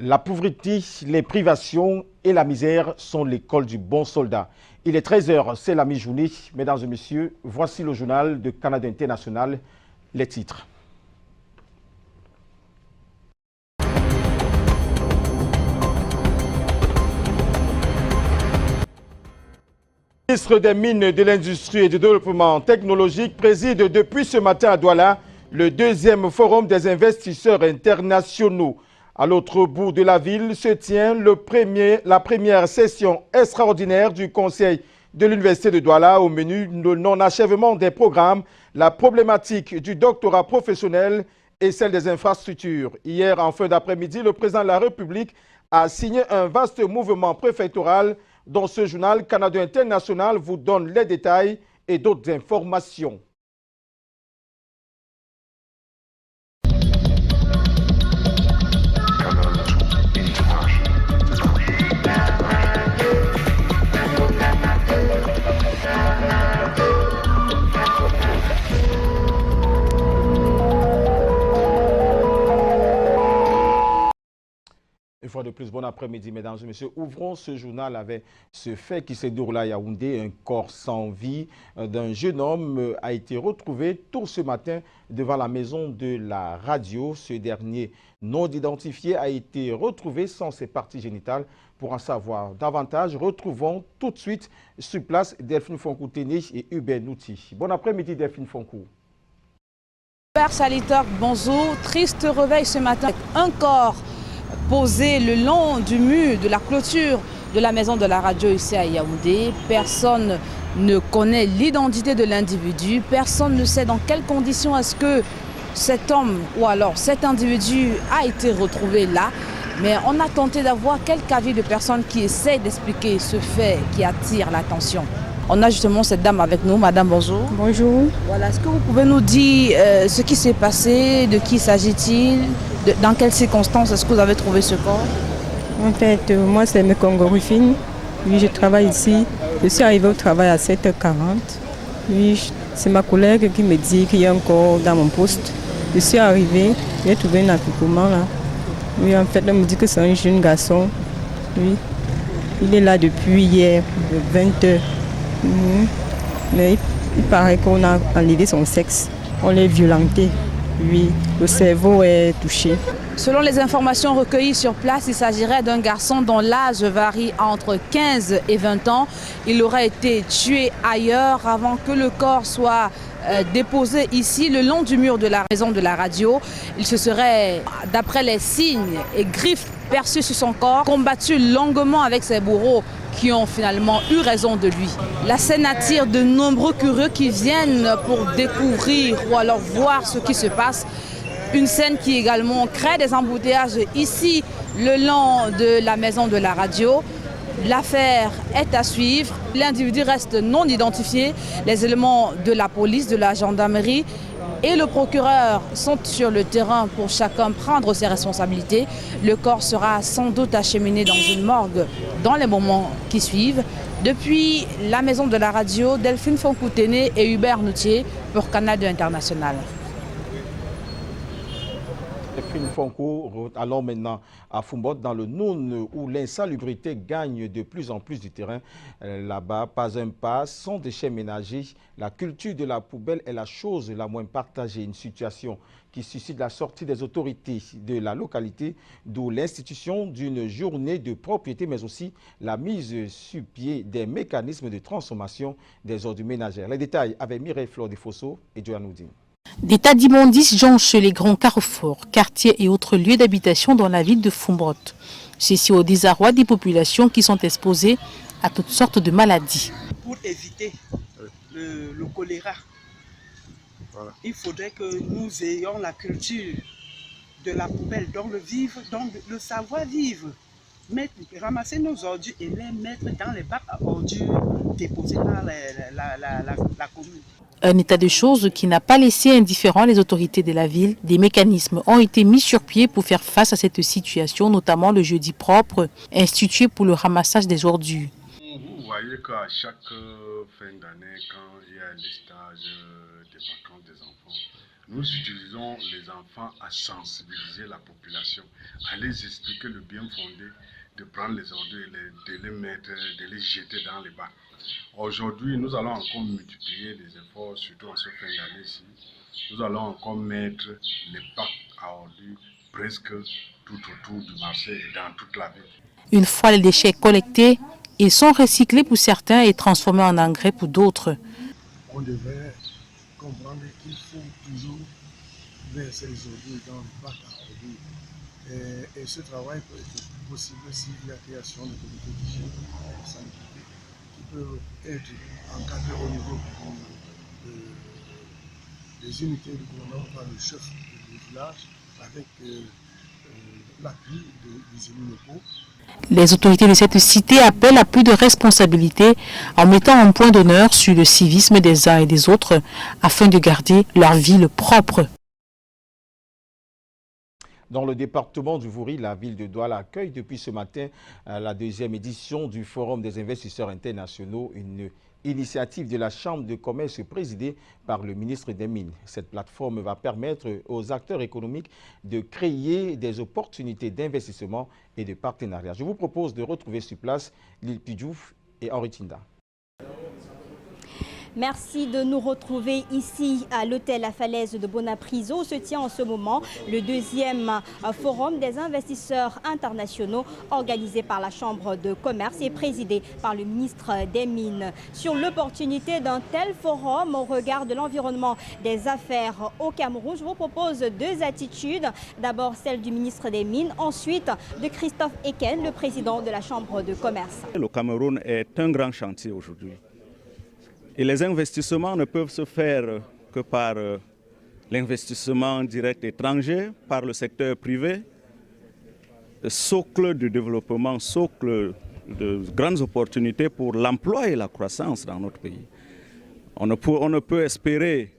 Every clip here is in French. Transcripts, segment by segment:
La pauvreté, les privations et la misère sont l'école du bon soldat. Il est 13 h, c'est la mi-journée. Mesdames et messieurs, voici le journal de Canada International, les titres. Le ministre des Mines, de l'Industrie et du Développement technologique préside depuis ce matin à Douala le deuxième forum des investisseurs internationaux. À l'autre bout de la ville se tient la première session extraordinaire du Conseil de l'Université de Douala. Au menu, le non-achèvement des programmes, la problématique du doctorat professionnel et celle des infrastructures. Hier, en fin d'après-midi, le président de la République a signé un vaste mouvement préfectoral dont ce journal Canada International vous donne les détails et d'autres informations. Une fois de plus, bon après-midi, mesdames et messieurs. Ouvrons ce journal avec ce fait qui s'est déroulé à Yaoundé. Un corps sans vie d'un jeune homme a été retrouvé tôt ce matin devant la maison de la radio. Ce dernier, non identifié, a été retrouvé sans ses parties génitales. Pour en savoir davantage, retrouvons tout de suite sur place Delphine Fonkou-Téné et Hubert Nouti. Bon après-midi, Delphine Fonkou. Père Salitok, bonjour. Triste réveil ce matin. Un corps posé le long du mur de la clôture de la maison de la radio ici à Yaoundé. Personne ne connaît l'identité de l'individu. Personne ne sait dans quelles conditions est-ce que cet homme ou alors cet individu a été retrouvé là. Mais on a tenté d'avoir quelques avis de personnes qui essaient d'expliquer ce fait qui attire l'attention. On a justement cette dame avec nous. Madame, bonjour. Bonjour. Voilà, est-ce que vous pouvez nous dire ce qui s'est passé, de qui s'agit-il, dans quelles circonstances est-ce que vous avez trouvé ce corps? En fait, moi c'est Mekongo Rufine. Oui, je travaille ici. Je suis arrivée au travail à 7h40. Oui, c'est ma collègue qui me dit qu'il y a un corps dans mon poste. Je suis arrivée, j'ai trouvé un accouchement là. Oui, en fait, elle me dit que c'est un jeune garçon. Oui, il est là depuis hier, 20h. Mais il paraît qu'on a enlevé son sexe, on l'a violenté. Oui, le cerveau est touché. Selon les informations recueillies sur place, il s'agirait d'un garçon dont l'âge varie entre 15 et 20 ans. Il aurait été tué ailleurs avant que le corps soit déposé ici, le long du mur de la maison de la radio. Il se serait, d'après les signes et griffes perçus sur son corps, combattu longuement avec ses bourreaux qui ont finalement eu raison de lui. La scène attire de nombreux curieux qui viennent pour découvrir ou alors voir ce qui se passe. Une scène qui également crée des embouteillages ici, le long de la maison de la radio. L'affaire est à suivre. L'individu reste non identifié. Les éléments de la police, de la gendarmerie et le procureur sont sur le terrain pour chacun prendre ses responsabilités. Le corps sera sans doute acheminé dans une morgue dans les moments qui suivent. Depuis la maison de la radio, Delphine Fonkou-Téné et Hubert Nouti pour Canada International. Delphine Fonkou, allons maintenant à Foumbot, dans le Noun, où l'insalubrité gagne de plus en plus du terrain. Là-bas, pas un pas, sans déchets ménagers. La culture de la poubelle est la chose la moins partagée. Une situation qui suscite la sortie des autorités de la localité, d'où l'institution d'une journée de propriété, mais aussi la mise sur pied des mécanismes de transformation des ordures ménagères. Les détails avec Mireille Flore de Fosso et Joanne Oudine. Des tas d'immondices jonchent les grands carrefours, quartiers et autres lieux d'habitation dans la ville de Foumbot. Ceci au désarroi des populations qui sont exposées à toutes sortes de maladies. Pour éviter le choléra, voilà, il faudrait que nous ayons la culture de la poubelle, donc le savoir-vivre. Ramasser nos ordures et les mettre dans les bacs à ordures déposés par la commune. Un état de choses qui n'a pas laissé indifférents les autorités de la ville. Des mécanismes ont été mis sur pied pour faire face à cette situation, notamment le jeudi propre, institué pour le ramassage des ordures. Vous voyez qu'à chaque fin d'année, quand il y a des stages des vacances des enfants, nous utilisons les enfants à sensibiliser la population, à les expliquer le bien fondé de prendre les ordures, de les mettre, de les jeter dans les bacs. Aujourd'hui, nous allons encore multiplier les efforts, surtout en ce fin d'année-ci. Nous allons encore mettre les bacs à ordures presque tout autour du marché et dans toute la ville. Une fois les déchets collectés, ils sont recyclés pour certains et transformés en engrais pour d'autres. On devrait comprendre qu'il faut toujours verser les ordures dans le bac à ordures. Et ce travail peut être possible s'il y a création de comités d'hygiène et de salubrité qui peuvent être encadrés au niveau des unités de gouvernement par le chef du village avec l'appui des élus locaux. Les autorités de cette cité appellent à plus de responsabilité en mettant un point d'honneur sur le civisme des uns et des autres afin de garder leur ville propre. Dans le département du Vouri, la ville de Douala accueille depuis ce matin la deuxième édition du Forum des investisseurs internationaux, une initiative de la Chambre de commerce présidée par le ministre des Mines. Cette plateforme va permettre aux acteurs économiques de créer des opportunités d'investissement et de partenariat. Je vous propose de retrouver sur place Lil Pidjouf et Henri Tinda. Merci de nous retrouver ici à l'hôtel La Falaise de Bonapriso. Se tient en ce moment le deuxième forum des investisseurs internationaux organisé par la Chambre de commerce et présidé par le ministre des Mines. Sur l'opportunité d'un tel forum au regard de l'environnement des affaires au Cameroun, je vous propose deux attitudes. D'abord celle du ministre des Mines, ensuite de Christophe Eken, le président de la Chambre de commerce. Le Cameroun est un grand chantier aujourd'hui. Et les investissements ne peuvent se faire que par l'investissement direct étranger, par le secteur privé, socle de développement, socle de grandes opportunités pour l'emploi et la croissance dans notre pays. On ne peut espérer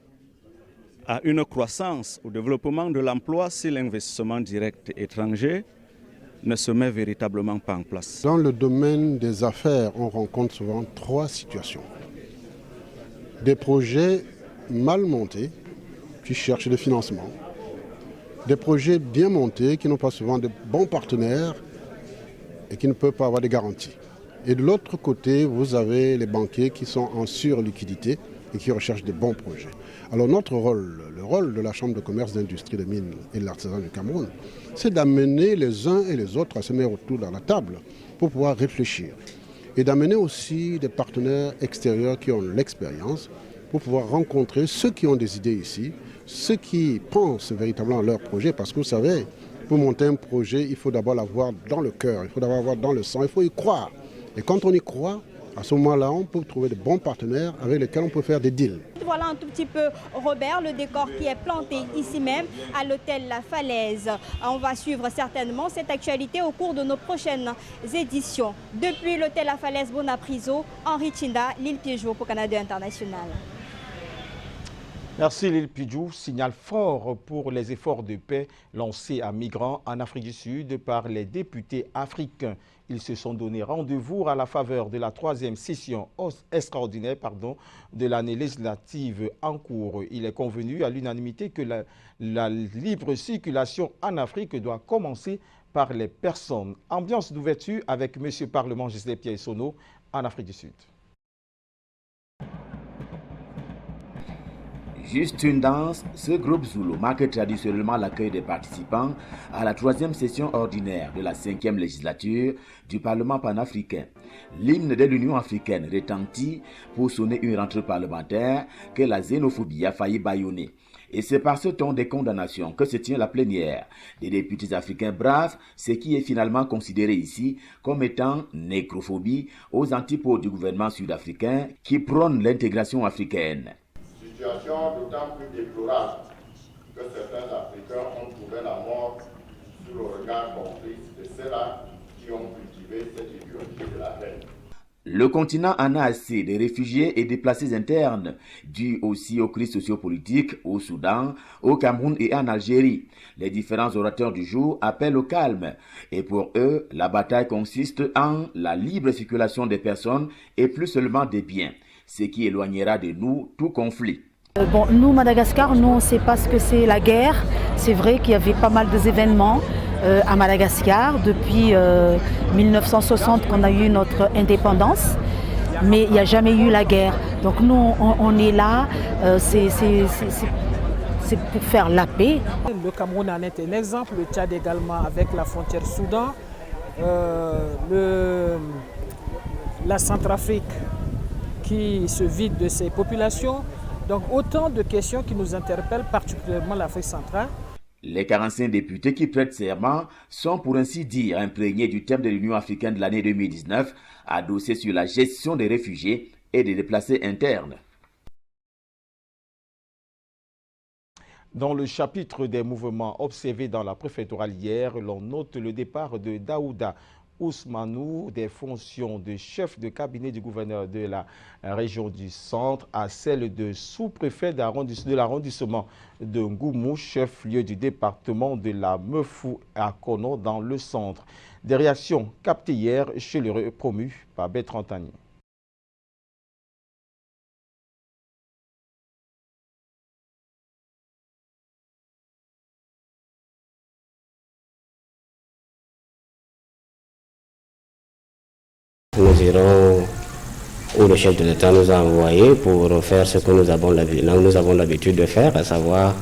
à une croissance, au développement de l'emploi si l'investissement direct étranger ne se met véritablement pas en place. Dans le domaine des affaires, on rencontre souvent trois situations. Des projets mal montés qui cherchent le financement, des projets bien montés qui n'ont pas souvent de bons partenaires et qui ne peuvent pas avoir de garanties. Et de l'autre côté, vous avez les banquiers qui sont en surliquidité et qui recherchent de bons projets. Alors notre rôle, le rôle de la Chambre de commerce, d'industrie, de mines et de l'artisanat du Cameroun, c'est d'amener les uns et les autres à se mettre autour de la table pour pouvoir réfléchir. Et d'amener aussi des partenaires extérieurs qui ont l'expérience pour pouvoir rencontrer ceux qui ont des idées ici, ceux qui pensent véritablement à leur projet. Parce que vous savez, pour monter un projet, il faut d'abord l'avoir dans le cœur, il faut d'abord l'avoir dans le sang, il faut y croire. Et quand on y croit, à ce moment-là, on peut trouver de bons partenaires avec lesquels on peut faire des deals. Voilà un tout petit peu, Robert, le décor qui est planté ici même à l'hôtel La Falaise. On va suivre certainement cette actualité au cours de nos prochaines éditions. Depuis l'hôtel La Falaise Bonapriso, Henri Tinda, Lil Pidjouf pour Canada International. Merci Lil Pidjouf. Signal fort pour les efforts de paix lancés à migrants en Afrique du Sud par les députés africains. Ils se sont donné rendez-vous à la faveur de la troisième session extraordinaire de l'année législative en cours. Il est convenu à l'unanimité que la libre circulation en Afrique doit commencer par les personnes. Ambiance d'ouverture avec M. Parlement Gisèle Pierre Sono en Afrique du Sud. Juste une danse, ce groupe Zulu marque traditionnellement l'accueil des participants à la troisième session ordinaire de la 5e législature du Parlement panafricain. L'hymne de l'Union africaine retentit pour sonner une rentrée parlementaire que la xénophobie a failli bâillonner. Et c'est par ce ton de condamnation que se tient la plénière des députés africains braves, ce qui est finalement considéré ici comme étant négrophobie aux antipodes du gouvernement sud-africain qui prône l'intégration africaine. Situation d'autant plus déplorable que certains Africains ont trouvé la mort sous le regard complice de ceux-là qui ont cultivé cette idéologie de la haine. Le continent en a assez des réfugiés et déplacés internes, dus aussi aux crises sociopolitiques au Soudan, au Cameroun et en Algérie. Les différents orateurs du jour appellent au calme. Et pour eux, la bataille consiste en la libre circulation des personnes et plus seulement des biens, ce qui éloignera de nous tout conflit. Bon, nous, Madagascar, nous, on ne sait pas ce que c'est la guerre. C'est vrai qu'il y avait pas mal d'événements à Madagascar depuis 1960 qu'on a eu notre indépendance. Mais il n'y a jamais eu la guerre. Donc nous, on est là, c'est pour faire la paix. Le Cameroun en est un exemple, le Tchad également avec la frontière Soudan, la Centrafrique qui se vide de ses populations. Donc autant de questions qui nous interpellent, particulièrement l'Afrique centrale. Les 45 députés qui prêtent serment sont pour ainsi dire imprégnés du thème de l'Union africaine de l'année 2019, adossé sur la gestion des réfugiés et des déplacés internes. Dans le chapitre des mouvements observés dans la préfectorale hier, l'on note le départ de Daouda Ousmanou des fonctions de chef de cabinet du gouverneur de la région du centre à celle de sous-préfet de l'arrondissement de Ngoumou, chef-lieu du département de la Mefou à Kono dans le centre. Des réactions captées hier chez le promu par Bertrand Tani. Nous irons où le chef de l'État nous a envoyé pour faire ce que nous avons l'habitude de faire, à savoir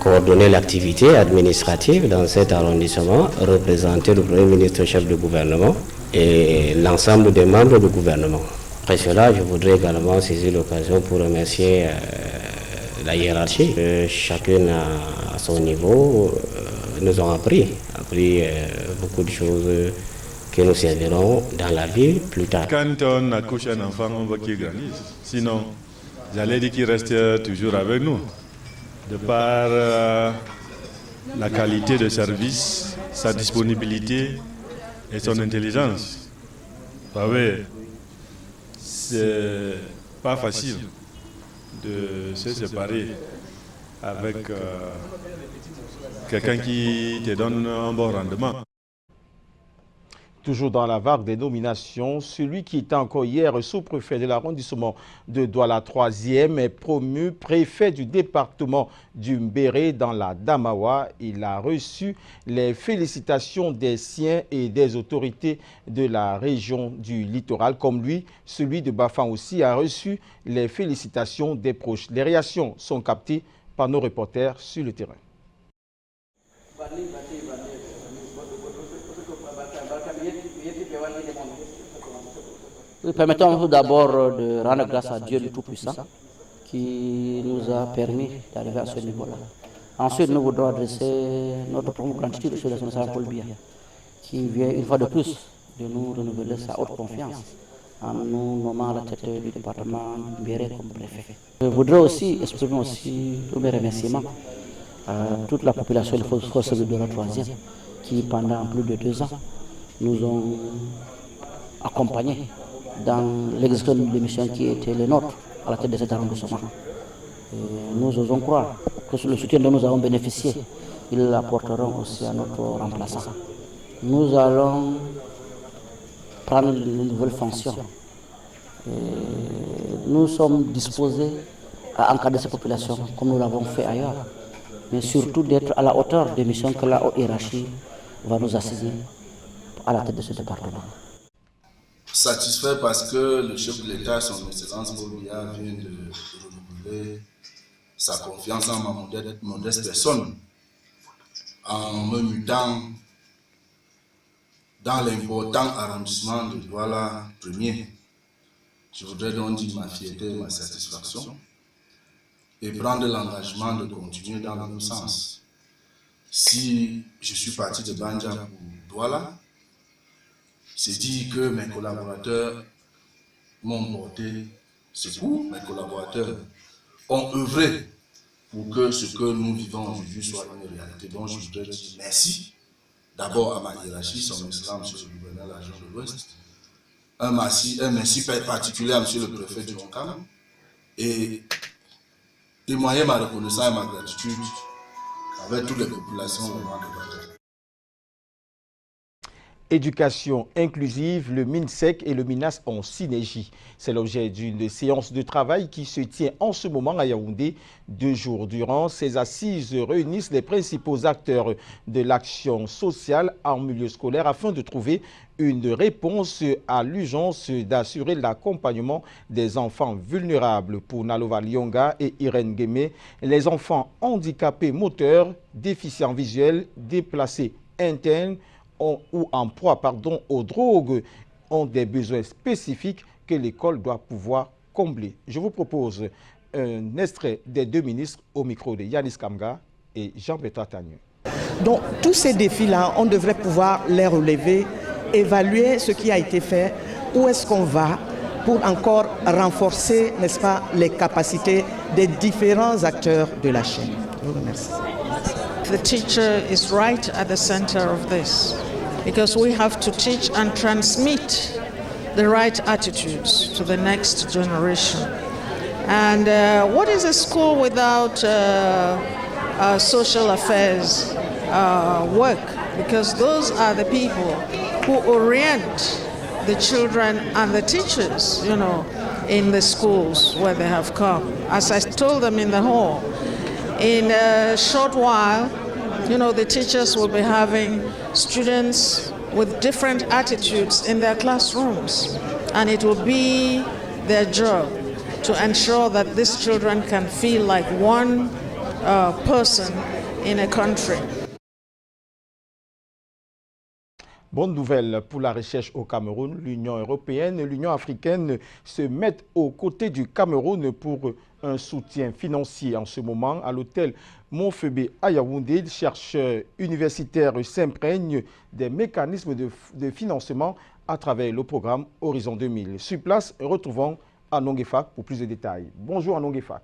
coordonner l'activité administrative dans cet arrondissement, représenter le Premier ministre chef de gouvernement et l'ensemble des membres du gouvernement. Après cela, je voudrais également saisir l'occasion pour remercier la hiérarchie. Chacune à son niveau nous ont appris beaucoup de choses que nous servirons dans la vie plus tard. Quand on accouche un enfant, on veut qu'il grandisse. Sinon, j'allais dire qu'il reste toujours avec nous. De par la qualité de service, sa disponibilité et son intelligence. Vous savez, c'est pas facile de se séparer avec quelqu'un qui te donne un bon rendement. Toujours dans la vague des nominations, celui qui était encore hier sous-préfet de l'arrondissement de Douala 3e est promu préfet du département du Mbéré dans la Damawa. Il a reçu les félicitations des siens et des autorités de la région du littoral. Comme lui, celui de Bafang aussi a reçu les félicitations des proches. Les réactions sont captées par nos reporters sur le terrain. Permettons tout d'abord de rendre grâce à Dieu le Tout-Puissant qui nous a permis d'arriver à ce niveau-là. Ensuite, nous voudrons adresser notre profonde gratitude au chef de la Nation Paul Biya qui vient une fois de plus de nous renouveler sa haute confiance en nous nommant à la tête du département Mbéré comme préfet. Je voudrais aussi exprimer tous mes remerciements à toute la population des forces de la 3e qui pendant plus de 2 ans nous ont accompagnés dans l'exécution de missions qui étaient les nôtres à la tête de cet arrondissement. Nous osons croire que le soutien dont nous avons bénéficié, ils l'apporteront aussi à notre remplaçant. Nous allons prendre une nouvelle fonction. Nous sommes disposés à encadrer ces populations comme nous l'avons fait ailleurs, mais surtout d'être à la hauteur des missions que la haute hiérarchie va nous assigner à la tête de ce département. Satisfait parce que le chef de l'État, son Excellence Paul Biya, vient de renouveler sa confiance en ma modeste personne en me mutant dans l'important arrondissement de Douala 1er. Je voudrais donc dire ma fierté et ma satisfaction et prendre l'engagement de continuer dans le même sens. Si je suis parti de Banja pour Douala, c'est dire que mes collaborateurs m'ont porté secours, mes collaborateurs ont œuvré pour que ce que nous vivons aujourd'hui soit une réalité. Donc je voudrais dire merci d'abord à ma hiérarchie, son Excellence, M. le gouverneur de la région de l'Ouest, un merci particulier à M. le préfet du Roncam et témoigner ma reconnaissance et ma gratitude avec toutes les populations vraiment de Banja. Éducation inclusive, le MINSEC et le MINAS en synergie. C'est l'objet d'une séance de travail qui se tient en ce moment à Yaoundé. 2 jours durant, ces assises réunissent les principaux acteurs de l'action sociale en milieu scolaire afin de trouver une réponse à l'urgence d'assurer l'accompagnement des enfants vulnérables. Pour Nalova Lyonga et Irène Guémé, les enfants handicapés moteurs, déficients visuels, déplacés internes ou en proie aux drogues ont des besoins spécifiques que l'école doit pouvoir combler. Je vous propose un extrait des 2 ministres au micro de Yanis Kamga et Jean-Bertrand Tagnon. Donc tous ces défis-là, on devrait pouvoir les relever, évaluer ce qui a été fait, où est-ce qu'on va pour encore renforcer, n'est-ce pas, les capacités des différents acteurs de la chaîne. Je vous remercie. The teacher is right at the center of this because we have to teach and transmit the right attitudes to the next generation. And what is a school without social affairs work? Because those are the people who orient the children and the teachers, you know, in the schools where they have come. As I told them in the hall, in a short while, you know, the teachers will be having students with different attitudes in their classrooms. And it will be their job to ensure that these children can feel like one person in a country. Bonne nouvelle pour la recherche au Cameroun. L'Union européenne et l'Union africaine se mettent aux côtés du Cameroun pour un soutien financier. En ce moment, à l'hôtel Montfebé à Yaoundé, les chercheurs universitaires s'imprègnent des mécanismes de financement à travers le programme Horizon 2000. Sur place, retrouvons Anong Efak pour plus de détails. Bonjour Anong Efak.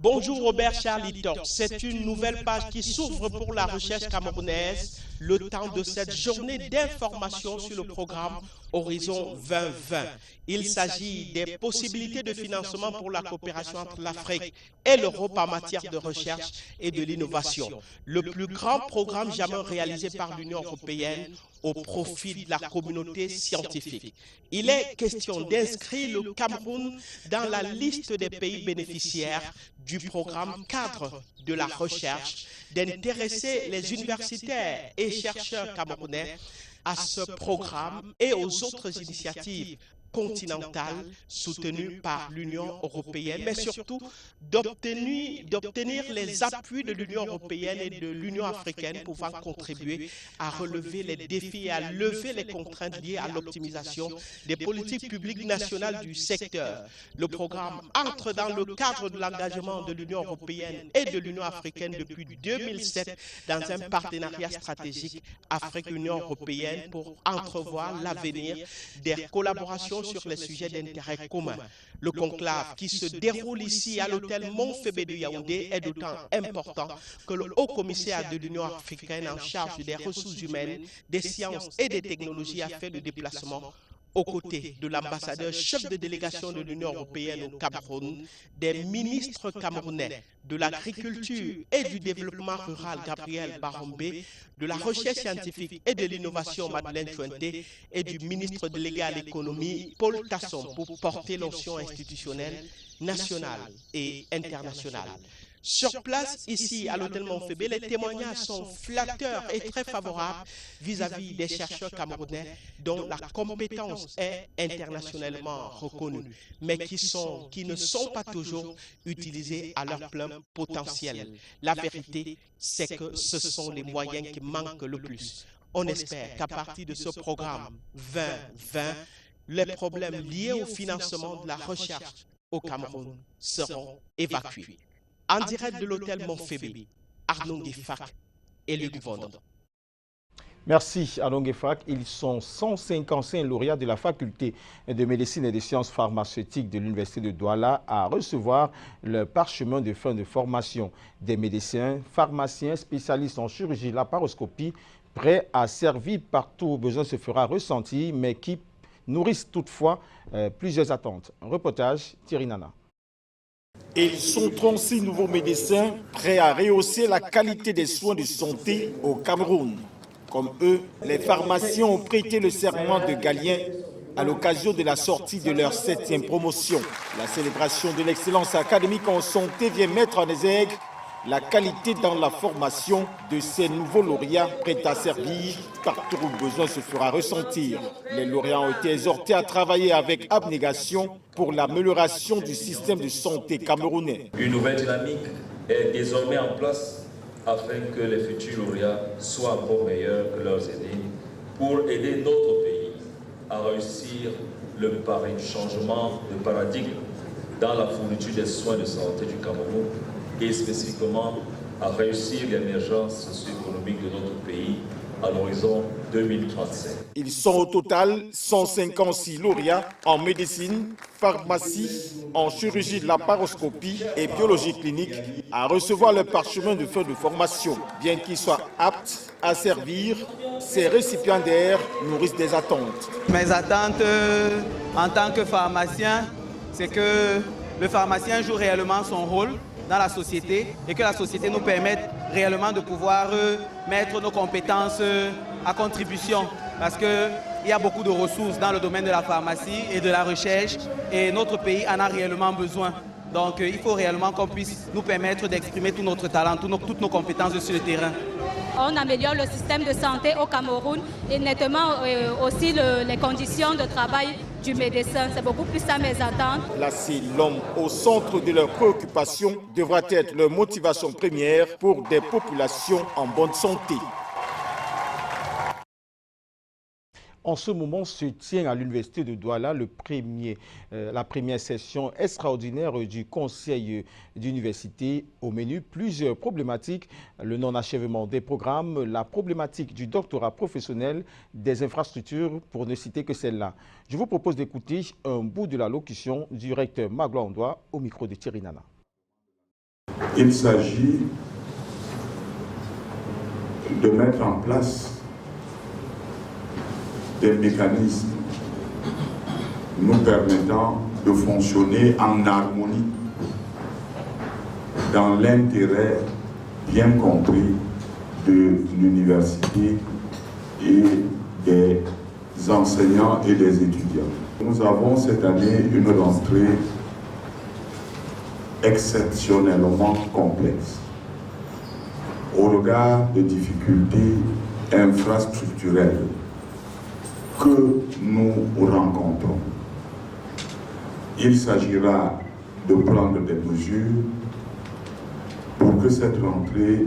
Bonjour Robert Charliton, c'est une nouvelle page qui s'ouvre pour la recherche camerounaise, le temps de cette journée d'information sur le programme Horizon 2020. Il s'agit des possibilités de financement pour la coopération entre l'Afrique et l'Europe en matière de recherche et de l'innovation. Le plus grand programme jamais réalisé par l'Union européenne au profit de la communauté scientifique. Il est question d'inscrire le Cameroun dans la liste des pays bénéficiaires du programme cadre de la recherche, d'intéresser les universitaires et chercheurs camerounais à ce programme et aux autres initiatives continentale soutenue par l'Union européenne, mais surtout d'obtenir les appuis de l'Union européenne et de l'Union africaine pouvant contribuer à relever les défis et à lever les contraintes liées à l'optimisation des politiques publiques nationales du secteur. Le programme entre dans le cadre de l'engagement de l'Union européenne et de l'Union africaine depuis 2007 dans un partenariat stratégique Afrique-Union européenne pour entrevoir l'avenir des collaborations sur les sujets d'intérêt commun. Le conclave qui se déroule ici à l'hôtel Montfebé de Yaoundé est d'autant important que le haut-commissaire de l'Union africaine en charge des ressources humaines, des sciences et des technologies a fait le déplacement aux côtés de l'ambassadeur chef de délégation de l'Union européenne au Cameroun, des ministres camerounais de l'agriculture et du développement rural Gabriel Barombé, de la recherche scientifique et de l'innovation Madeleine Chouenté et du ministre délégué à l'économie Paul Tasson pour porter l'onction institutionnelle nationale et internationale. Sur place, ici, à l'hôtel Montfebé, les témoignages sont flatteurs et très favorables vis-à-vis des chercheurs camerounais dont la compétence est internationalement reconnue, mais qui ne sont pas toujours utilisés à leur plein potentiel. La vérité, c'est que ce sont les moyens qui manquent le plus. On espère qu'à partir de ce programme 2020, les problèmes liés au financement de la recherche au Cameroun seront évacués. En direct de l'hôtel Montfebé, Arnaud Gefak et Luc Vondre. Merci Arnaud Gefak. Ils sont 155 lauréats de la faculté de médecine et des sciences pharmaceutiques de l'université de Douala à recevoir le parchemin de fin de formation des médecins, pharmaciens, spécialistes en chirurgie laparoscopie, prêts à servir partout où besoin se fera ressentir, mais qui nourrissent toutefois plusieurs attentes. Un reportage, Thierry Nana. Ils sont 36 nouveaux médecins prêts à rehausser la qualité des soins de santé au Cameroun. Comme eux, les pharmaciens ont prêté le serment de Galien à l'occasion de la sortie de leur 7e promotion. La célébration de l'excellence académique en santé vient mettre en exergue la qualité dans la formation de ces nouveaux lauréats prêts à servir partout où besoin se fera ressentir. Les lauréats ont été exhortés à travailler avec abnégation pour l'amélioration du système de santé camerounais. Une nouvelle dynamique est désormais en place afin que les futurs lauréats soient encore meilleurs que leurs aînés pour aider notre pays à réussir le pari du changement de paradigme dans la fourniture des soins de santé du Cameroun et spécifiquement à réussir l'émergence socio-économique de notre pays à l'horizon 2037. Ils sont au total 156 lauréats en médecine, pharmacie, en chirurgie de la paroscopie et biologie clinique à recevoir le parchemin de fin de formation. Bien qu'ils soient aptes à servir, ces récipiendaires nourrissent des attentes. Mes attentes en tant que pharmacien, c'est que le pharmacien joue réellement son rôle dans la société et que la société nous permette réellement de pouvoir mettre nos compétences à contribution parce qu'il y a beaucoup de ressources dans le domaine de la pharmacie et de la recherche et notre pays en a réellement besoin. Donc il faut réellement qu'on puisse nous permettre d'exprimer tout notre talent, toutes nos compétences sur le terrain. On améliore le système de santé au Cameroun et nettement aussi les conditions de travail du médecin. C'est beaucoup plus ça mes attentes. Placer l'homme au centre de leurs préoccupations devra être leur motivation première pour des populations en bonne santé. En ce moment se tient à l'université de Douala la première session extraordinaire du conseil d'université. Au menu, plusieurs problématiques, le non-achèvement des programmes, la problématique du doctorat professionnel, des infrastructures, pour ne citer que celle-là. Je vous propose d'écouter un bout de la locution du recteur Magloire Ondoa au micro de Thierry Nana. Il s'agit de mettre en place des mécanismes nous permettant de fonctionner en harmonie dans l'intérêt bien compris de l'université et des enseignants et des étudiants. Nous avons cette année une rentrée exceptionnellement complexe au regard des difficultés infrastructurelles que nous rencontrons. Il s'agira de prendre des mesures pour que cette rentrée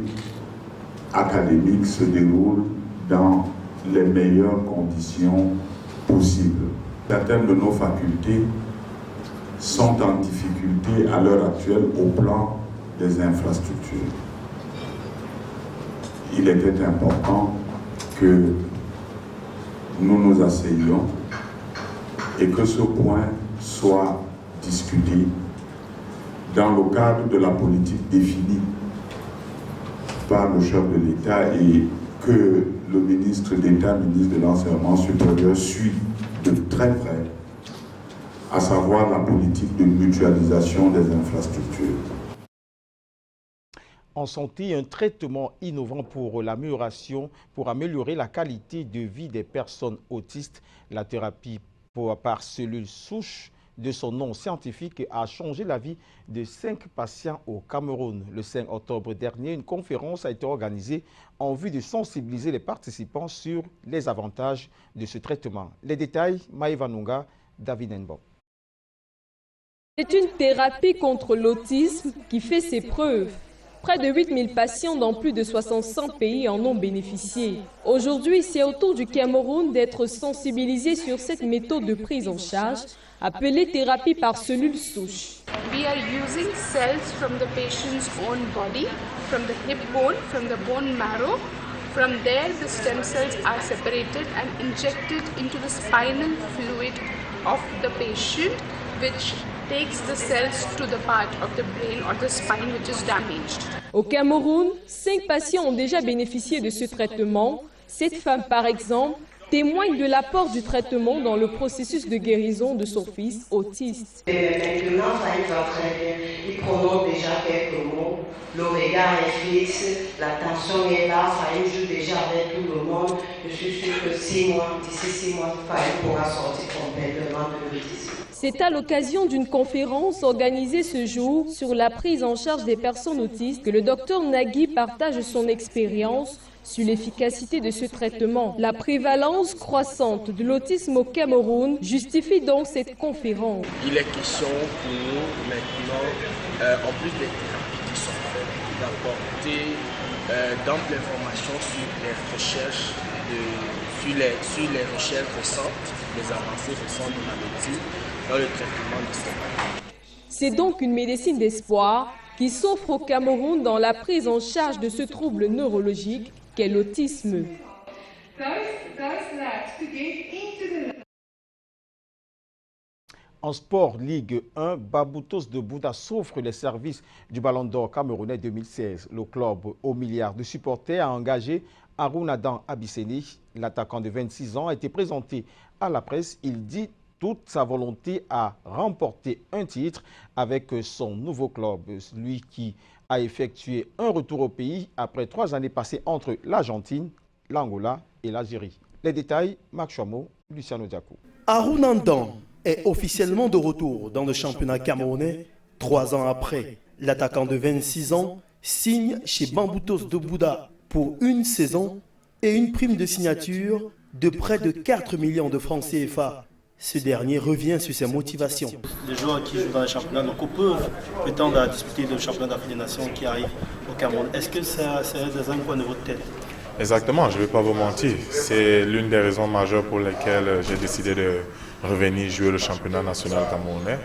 académique se déroule dans les meilleures conditions possibles. Certaines de nos facultés sont en difficulté à l'heure actuelle au plan des infrastructures. Il était important que nous nous asseyions et que ce point soit discuté dans le cadre de la politique définie par le chef de l'État et que le ministre d'État, ministre de l'Enseignement supérieur, suit de très près, à savoir la politique de mutualisation des infrastructures. En santé, un traitement innovant pour l'amélioration, pour améliorer la qualité de vie des personnes autistes. La thérapie par cellules souches de son nom scientifique a changé la vie de 5 patients au Cameroun. Le 5 octobre dernier, une conférence a été organisée en vue de sensibiliser les participants sur les avantages de ce traitement. Les détails, Maïva Nunga, David Nbo. C'est une thérapie contre l'autisme qui fait ses preuves. Près de 8000 patients dans plus de 65 pays en ont bénéficié. Aujourd'hui, c'est au tour du Cameroun d'être sensibilisé sur cette méthode de prise en charge, appelée thérapie par cellules souches. We are using cells from the patient's own body, from the hip bone, from the bone marrow. From there, the stem cells are separated and injected into the spinal fluid of the patient, which takes the cells to the part of the brain or the spine which is damaged. Au Cameroun, 5 patients ont déjà bénéficié de ce traitement. Cette femme, par exemple, témoigne de l'apport du traitement dans le processus de guérison de son fils autiste. Maintenant, ça y va très bien. Il prononce déjà quelques mots. Le regard est fixe, l'attention est là, ça y joue déjà avec tout le monde. Je suis sûre que d'ici 6 mois, il pourra sortir complètement de l'autisme. C'est à l'occasion d'une conférence organisée ce jour sur la prise en charge des personnes autistes que le docteur Nagui partage son expérience sur l'efficacité de ce traitement. La prévalence croissante de l'autisme au Cameroun justifie donc cette conférence. Il est question pour nous maintenant, en plus des thérapies qui sont faites, d'apporter d'amples informations sur les recherches, sur les recherches récentes, les avancées récentes de la médecine dans le traitement de ces maladies. C'est donc une médecine d'espoir qui s'offre au Cameroun dans la prise en charge de ce trouble neurologique qu'est l'autisme. En sport, Ligue 1, Bamboutos de Bouddha s'offre les services du Ballon d'Or camerounais 2016. Le club aux milliards de supporters a engagé Arounadan Abisseni. L'attaquant de 26 ans a été présenté à la presse. Il dit toute sa volonté à remporter un titre avec son nouveau club. Lui qui a effectué un retour au pays après 3 années passées entre l'Argentine, l'Angola et l'Algérie. Les détails, Marc Chamo, Luciano Diakou. Arounadan est officiellement de retour dans le championnat camerounais 3 ans après. L'attaquant de 26 ans signe chez Bamboutos de Bouddha pour une saison et une prime de signature de près de 4 millions de francs CFA. Ce dernier revient sur ses motivations. Les joueurs qui jouent dans les championnats locaux peuvent prétendre à disputer le championnat d'Afrique des Nations qui arrive au Cameroun. Est-ce que ça serait des coin de votre tête? Exactement, je ne vais pas vous mentir. C'est l'une des raisons majeures pour lesquelles j'ai décidé de revenir jouer le championnat national camerounais.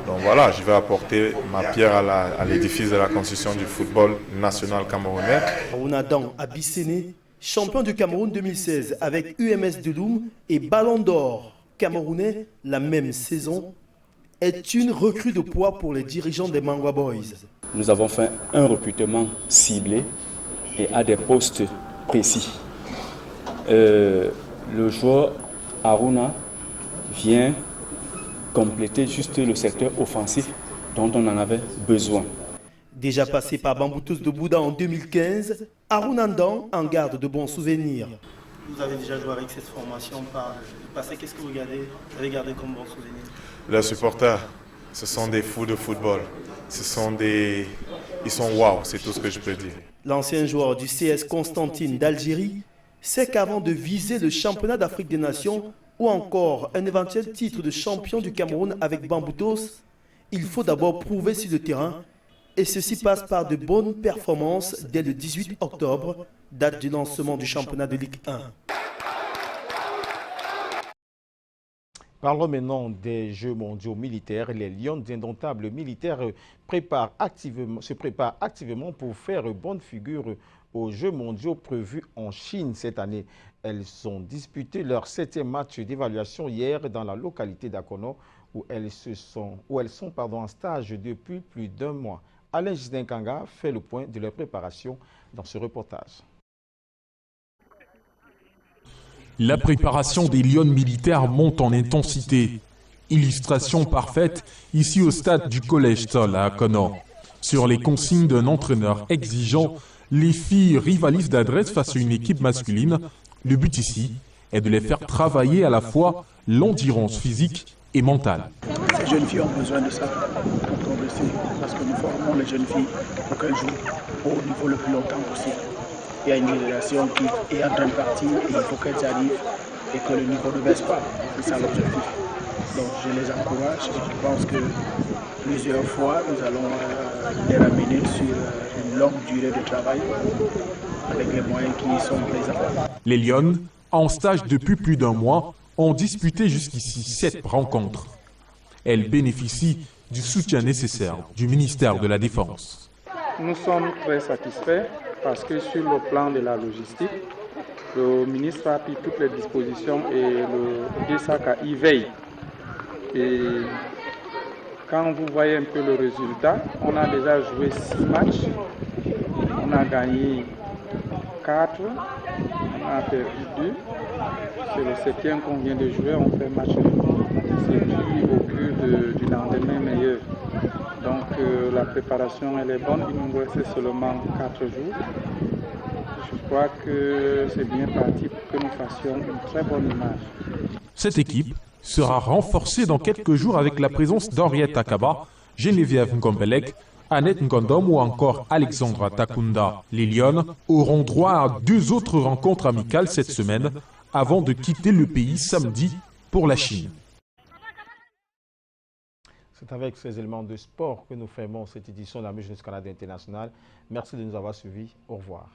Donc voilà, je vais apporter ma pierre à l'édifice de la construction du football national camerounais. Arounadan Abisseni, champion du Cameroun 2016 avec UMS de Loum et Ballon d'Or camerounais la même saison, est une recrue de poids pour les dirigeants des Mangwa Boys. Nous avons fait un recrutement ciblé et à des postes précis. Le joueur Aruna vient compléter juste le secteur offensif dont on en avait besoin. Déjà passé par Bamboutos de Bouddha en 2015, Arounadan en garde de bons souvenirs. Vous avez déjà joué avec cette formation par le passé. Qu'est-ce que vous avez gardé comme bon souvenir? Les supporters, ce sont des fous de football. Ils sont waouh, c'est tout ce que je peux dire. L'ancien joueur du CS Constantine d'Algérie sait qu'avant de viser le championnat d'Afrique des Nations ou encore un éventuel titre de champion du Cameroun avec Bamboutos, il faut d'abord prouver sur le terrain et ceci passe par de bonnes performances dès le 18 octobre, date du lancement du championnat de Ligue 1. Parlons maintenant des Jeux mondiaux militaires. Les Lions d'indomptables militaires se préparent activement pour faire bonne figure aux Jeux mondiaux prévus en Chine cette année. Elles ont disputé leur 7e match d'évaluation hier dans la localité d'Akono où elles sont en stage depuis plus d'1 mois. Alain Gisdinkanga fait le point de leur préparation dans ce reportage. La préparation des Lions militaires monte en intensité. Illustration parfaite ici au stade du Collège Sol à Akono. Sur les consignes d'un entraîneur exigeant, les filles rivalisent d'adresse face à une équipe masculine. Le but ici est de les faire travailler à la fois l'endurance physique et mentale. Ces jeunes filles ont besoin de ça pour progresser parce que nous formons les jeunes filles pour qu'elles jouent au niveau le plus longtemps possible. Il y a une génération qui est en train de partir et il faut qu'elles arrivent et que le niveau ne baisse pas. C'est ça l'objectif. Donc je les encourage et je pense que plusieurs fois nous allons les ramener sur une longue durée de travail avec les moyens qui sont présents. Les Lions, en stage depuis plus d'1 mois, ont disputé jusqu'ici 7 rencontres. Elles bénéficient du soutien nécessaire du ministère de la Défense. Nous sommes très satisfaits parce que sur le plan de la logistique, le ministre a pris toutes les dispositions et le DSACA y veille. Et quand vous voyez un peu le résultat, on a déjà joué 6 matchs, on a gagné 4, on a perdu 2. C'est le 7e qu'on vient de jouer, on fait match nul. C'est qui augure du lendemain meilleur. Donc la préparation elle est bonne, il nous reste seulement 4 jours. Je crois que c'est bien parti pour que nous fassions une très bonne image. Cette équipe sera renforcée dans quelques jours avec la présence d'Henriette Akaba, Geneviève Ngombelek, Annette Ngondom ou encore Alexandra Takunda. Les Lionnes auront droit à 2 autres rencontres amicales cette semaine avant de quitter le pays samedi pour la Chine. C'est avec ces éléments de sport que nous fermons cette édition de la Jeunesse Canada Internationale. Merci de nous avoir suivis. Au revoir.